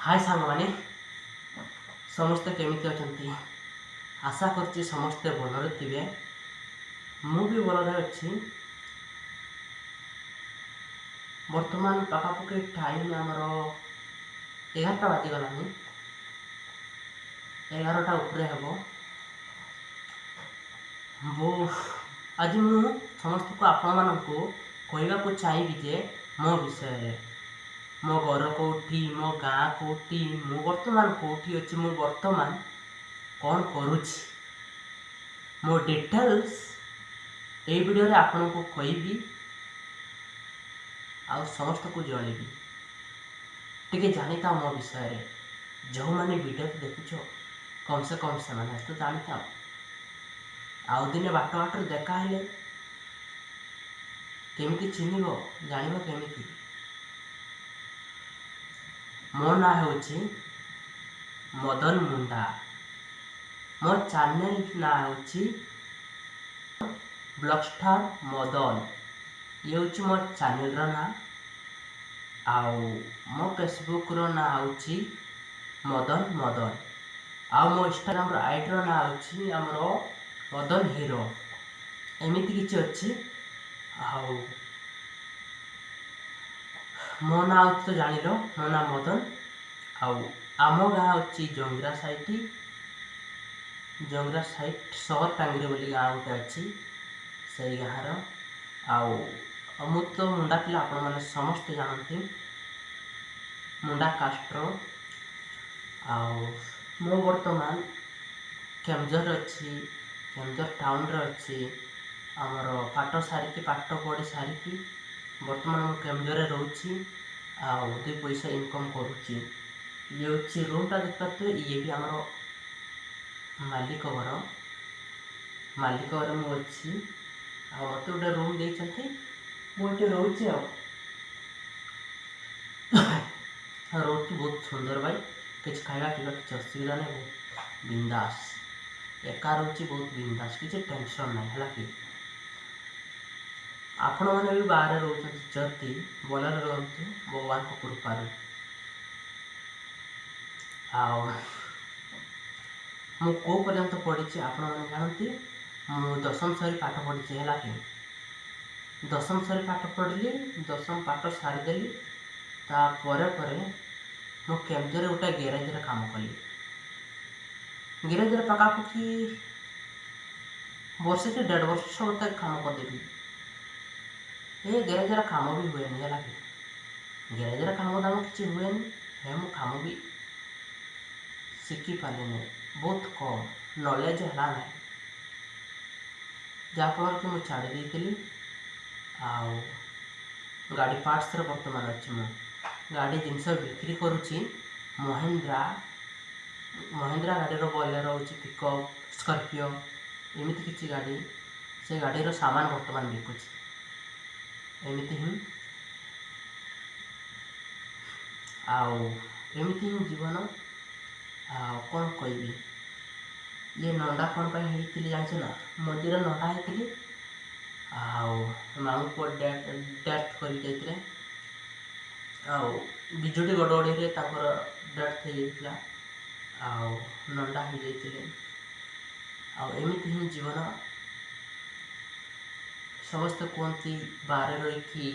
हाय सांग माने समस्ते केमिति अछंती आशा करछि समस्ते भलरे थिबे। मु भी भलरे अछि। वर्तमान पाखापाखि टाइम आमर 11टा बाजिगलानी 11टा उपरे हेबो। वो आज मु समस्त को आपण मानकु कहबा को चाहिबी जे मो विषय रे मो घर कोठी मो गाँ कोठी मु वर्तमान कोठी अछि मु वर्तमान कौन करुछि मो डिटेल्स ए वीडियो रे आपण को कहबी आ समस्त को जणेबी टिके जानिता मो विषय रे। जो माने वीडियो देखुछो कम से माने तो जानिता आउ दिने बाट बाटर देखा हेले केमिति चिन्हिबो जानिबो केमिति। मो ना होछि मदन मुंडा। मो चैनल ना होछि ब्लॉगस्टार मदन। ये होछि मो चैनल रो ना। आउ मो फेसबुक रो ना होछि मदन। आउ मो इंस्टाग्राम रो आईडी रो ना होछि हमरो मदन हीरो। एमिति किछि अछि। आउ मो ना तो जानिलो मो ना मदन। आउ आमो गाँ होछि जंगरा साइट शहर टांगरे बोली गाँ गोटे अच्छी से गाँव आउ मु तो मुंडा पिला आपण मैंने समस्ते जानती मुंडा कास्ट्रो। आउ मो बर्तमान केमझर अच्छी केमझर टाउन रे अच्छी आमर पाठ सारिकी पाठ पढ़ी सारिकी बर्तमान मु केमझर रोची आउ 2 पैसा इनकम करुची। ये होची रूमटा देखते ये भी आमर मालिक घर मु अच्छी आ मत गोटे रूम देइछंती मुझे रोचे रोटी बहुत सुंदर भाई किसी खाଇବା पीवा किसी असुविधा नहीं बहुत बिंदास एका रोची बहुत बिंदास किसी टेंशन नहीं है कि आपण मैंने भी बाहर रोचते जति भलरे रुहतु भगवान को कृपारू। आउ मु को पर्यंत पढ़ी आपण मैंने जानती मु 10वीं श्रेणी पाठ पढ़ी है कि 10वीं श्रेणी पाठ पढ़ी 10वीं पाठ सारीदेली तापर मु केमझर गोटे गैरेज रे काम कली। गैरेज रे पकापाखि वर्षे कि 1.5 वर्ष गोटे काम करदेवी। ये गैरेज रे काम भी हुए है कि गैरेज रे काम दाम किसी हुए है मु काम भी शिखी पारे बहुत कम नॉलेज है ना जहाँफल कि मुझे छाड़ी देती आउ गाड़ी पार्ट्स बर्तमान अच्छी मु गाड़ी जिनस बिक्री करुच्ची महिंद्रा गाड़ी बोलेरो होची पिकअप स्कॉर्पियो एमती किसी गाड़ी से गाड़ी सामान बर्तमान बिकुची एमती ही आउ एमती ही जीवन आउ कौन कहबी ये नंदा कौन पर होती जानते ना मझे नंदा होती आउ मामू पुआ डेथ कर जाते आउ बिजुटी गड़गड़ी डेथ हो जाता आउ नंदा हो जाते आउ एमती ही जीवन समस्ते कहती बाहर रही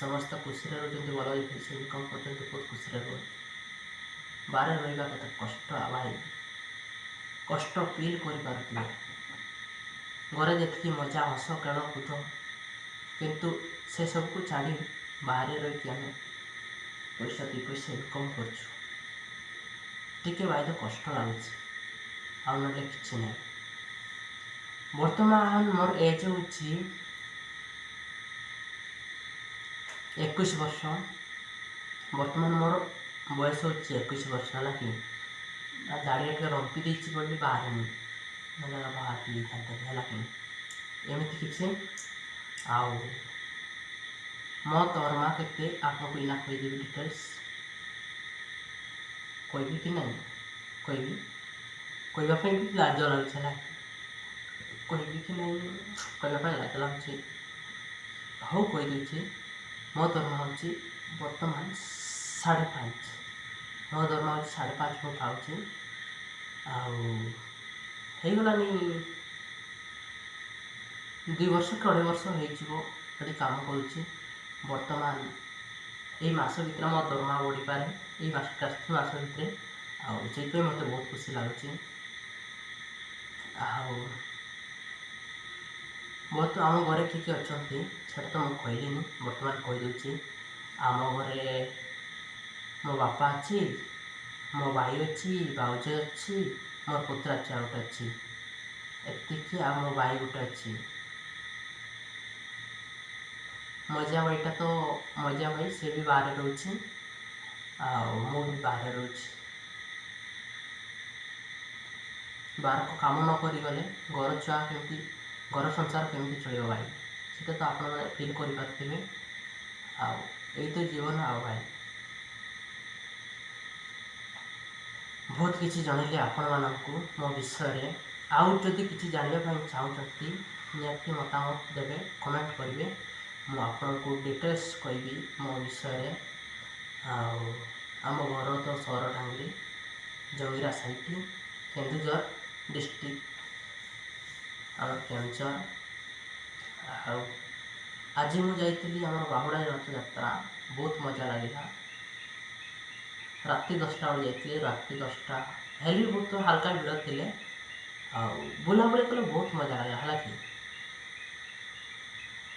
समस्त खुशी रोचते भल पैसा इनकम कर बहुत खुशी रुहत बाहर रहा के कष्ट भाई कष्ट फील कर घरे जी मजा हस खेल कूद किंतु से सब को छाड़ी बाहर रही आम पैसा 2 पैसा इनकम करके भाई तो कष्ट लगुच आ ना कि ना। बर्तमान मोर एज हूँ 21 वर्ष। बर्तमान मोर बयस हो 21 वर्ष है कि दाड़िया टे रंपी देती बोली बाहर नहीं बाहर है कि एमती किसी आउ मो दरमा के आपको इना कहदेवी डिटेल्स कहबी कि नहीं कहबी कहवाई भी लाज लगुला कहबी कि नहीं कहवाई लाज लगुच हाँ कहीदे मो दरमा हूँ बर्तमान 5.5 ମୋ ଦରମା ହେଉଛି 5.5 ମୁଁ ପାଉଛି। ଆଉ ହେଇଗଲାନି 2 ବର୍ଷ କି 2.5 ବର୍ଷ ହେଇଯିବ ଏଠି କାମ କରୁଛି। ବର୍ତ୍ତମାନ ଏଇ ମାସ ଭିତରେ ମୋ ଦରମା ବଢ଼ିପାରେ, ଏଇ ମାସ ଭିତରେ। ଆଉ ସେଇଥିପାଇଁ ମୋତେ ବହୁତ ଖୁସି ଲାଗୁଛି। ଆଉ ବହୁତ ଆମ ଘରେ କିଏ କିଏ ଅଛନ୍ତି ସେଇଟା ତ ମୁଁ କହିଲିନି, ବର୍ତ୍ତମାନ କହିଦେଉଛି। ଆମ ଘରେ ମୋ ବାପା ଅଛି, ମୋ ଭାଇ ଅଛି, ଭାଉଜ ଅଛି, ମୋର ପୁତୁରା ଛୁଆ ଗୋଟେ ଅଛି, ଏତିକି। ଆଉ ମୋ ଭାଇ ଗୋଟେ ଅଛି। ମଝିଆ ଭାଇଟା ତ ମଝିଆ ଭାଇ ସେ ବି ବାହାରେ ରହୁଛି, ଆଉ ମୁଁ ବି ବାହାରେ ରହୁଛି। ବାହାରକୁ କାମ ନ କରିଗଲେ ଘର ସଂସାର କେମିତି ଚଳିବ ଭାଇ, ସେଟା ତ ଆପଣମାନେ ଫିଲ୍ କରିପାରୁଥିବେ। ଆଉ ଏଇ ତ ଜୀବନ ଆଉ ଭାଇ। ବହୁତ କିଛି ଜଣେଇଲି ଆପଣମାନଙ୍କୁ ମୋ ବିଷୟରେ। ଆଉ ଯଦି କିଛି ଜାଣିବା ପାଇଁ ଚାହୁଁଛନ୍ତି ନିହାତି ମତାମତ ଦେବେ, କମେଣ୍ଟ କରିବେ। ମୁଁ ଆପଣଙ୍କୁ ଡିଟେଲ୍ସ କହିବି ମୋ ବିଷୟରେ। ଆଉ ଆମ ଘର ତ ସରଟାଙ୍ଗି, ଜଙ୍ଗିରା ସାଇଟ୍, କେନ୍ଦୁଝର ଡିଷ୍ଟ୍ରିକ୍ଟ, ଆମର କେନ୍ଦୁଝର। ଆଉ ଆଜି ମୁଁ ଯାଇଥିଲି ଆମର ବାହୁଡ଼ା ରଥଯାତ୍ରା, ବହୁତ ମଜା ଲାଗିଲା। ରାତି 10ଟା ବେଳେ ଯାଇଥିଲି, ରାତି 10ଟା ହେଲେ ବି ବହୁତ ହାଲକା ଭିଡ଼ ଥିଲେ। ଆଉ ବୁଲାବୁଲି କଲେ ବହୁତ ମଜା ଲାଗିଲା, ହେଲା କି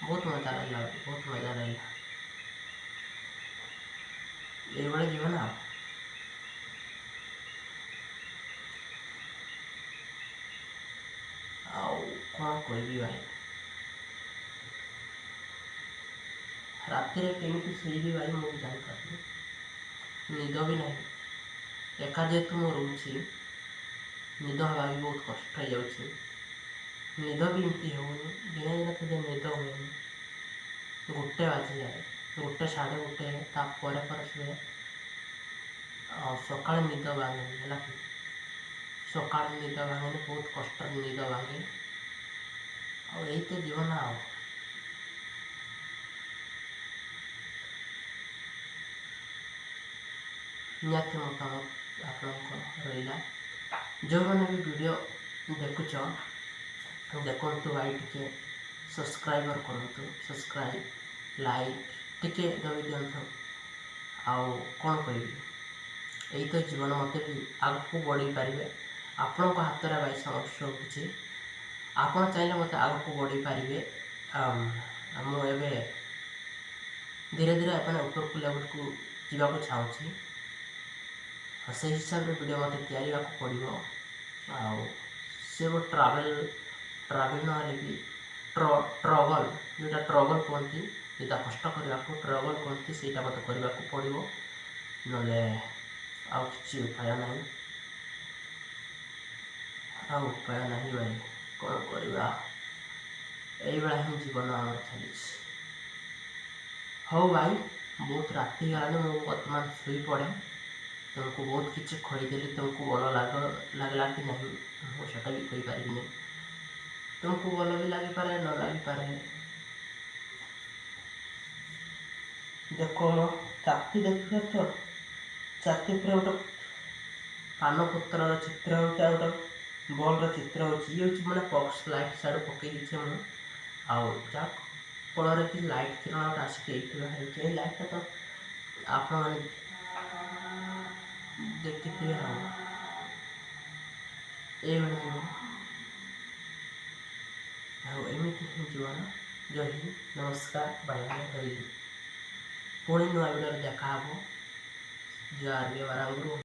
ବହୁତ ମଜା ଲାଗିଲା। ଏଇଭଳି ଜୀବନ ଆଉ। ଆଉ କ'ଣ କହିବି ଭାଇ, ରାତିରେ କେମିତି ଶୋଇବି ଭାଇ ମୁଁ ବି ଜାଣିପାରୁନି, ନିଦ ବି ନାହିଁ। ଏକା ଯେହେତୁ ମୁଁ ରହୁଛି, ନିଦ ହେବା ବି ବହୁତ କଷ୍ଟ ହେଇଯାଉଛି। ନିଦ ବି ଏମିତି ହେଉନି, ଦିନେ ଦିନେ କେବେ ନିଦ ହୁଏନି। 1 ବାଜିଯାଏ, 1 ସାଢ଼େ 1 ତାପରେ ଶୁଏ। ଆଉ ସକାଳେ ନିଦ ଭାଙ୍ଗେନି, ହେଲା କି ସକାଳେ ନିଦ ଭାଙ୍ଗେନି, ବହୁତ କଷ୍ଟରେ ନିଦ ଭାଙ୍ଗେ। ଆଉ ଏଇ ତ ଜୀବନ ଆଉ। ନିହାତି ମତାମତ ଆପଣଙ୍କ ରହିଲା। ଯେଉଁମାନେ ବି ଭିଡ଼ିଓ ଦେଖୁଛ, ଦେଖନ୍ତୁ ଭାଇ, ଟିକେ ସବସ୍କ୍ରାଇବର୍ କରନ୍ତୁ, ଲାଇକ୍ ଟିକେ ଦବି ଦିଅନ୍ତୁ। ଆଉ କ'ଣ କହିବି, ଏଇ ତ ଜୀବନ। ମୋତେ ବି ଆଗକୁ ବଢ଼େଇ ପାରିବେ, ଆପଣଙ୍କ ହାତରେ ଭାଇ ସମସ୍ତ କିଛି। ଆପଣ ଚାହିଁଲେ ମୋତେ ଆଗକୁ ବଢ଼େଇ ପାରିବେ। ମୁଁ ଏବେ ଧୀରେ ଧୀରେ ଉପରକୁ ଲେଭେଲକୁ ଯିବାକୁ ଚାହୁଁଛି। ଆଉ ସେଇ ହିସାବରେ ଭିଡ଼ିଓ ମୋତେ ତିଆରିବାକୁ ପଡ଼ିବ। ଆଉ ସେ ଗୋଟେ ଟ୍ରାଭେଲ୍ ନହେଲେ ବି ଟ୍ରଗଲ୍ କୁହନ୍ତି, ଯେଉଁଟା କଷ୍ଟ କରିବାକୁ ଟ୍ରଗଲ୍ କୁହନ୍ତି, ସେଇଟା ମୋତେ କରିବାକୁ ପଡ଼ିବ। ନହେଲେ ଆଉ କିଛି ଉପାୟ ନାହିଁ। ଭାଇ, କ'ଣ କରିବା, ଏଇଭଳିଆ ହିଁ ଜୀବନ ଆମର ଚାଲିଛି। ହଉ ଭାଇ, ବହୁତ ରାତି ହେଲାଣି, ମୁଁ ବର୍ତ୍ତମାନ ଶୋଇପଡ଼େ। ତୁମକୁ ବହୁତ କିଛି କହିଦେଲି, ତୁମକୁ ଭଲ ଲାଗିଲା କି ନାହିଁ ମୁଁ ସେଟା ବି କହିପାରିବିନି। ତୁମକୁ ଭଲ ବି ଲାଗିପାରେ, ନ ଲାଗିପାରେ। ଦେଖ ଛାତି ଦେଖିପାରୁଛ, ଛାତି ଉପରେ ଗୋଟେ ପାନପତ୍ରର ଚିତ୍ର ହେଉଛି, ଆଉ ଗୋଟେ ବଲ୍ର ଚିତ୍ର ହେଉଛି। ଇଏ ହେଉଛି ମାନେ ବକ୍ସ ଲାଇଟ୍ ସାଇଡ଼୍ ପକାଇ ଦେଇଛି ମୁଁ। ଆଉ ଯାହା ଫଳରେ କି ଲାଇଟ୍ କିରଣଟା ଆସିକି ଏଇଠି ବାହାରୁଛି। ଏଇ ଲାଇଟ୍ଟା ତ ଆପଣମାନେ ଦେଖିଥିବେ। ଆଉ ଏଇଭଳି ଜୀବନ, ଆଉ ଏମିତି ହିଁ ଜୀବନ। ଜୟ ହିନ୍ଦ, ନମସ୍କାର, ବାଏ ବାଏ, ରହିଲି। ପୁଣି ନୂଆ ଭିଡ଼ିଓରେ ଦେଖା ହେବ। ଜୁହାର, ବାରାଙ୍ଗରୁ।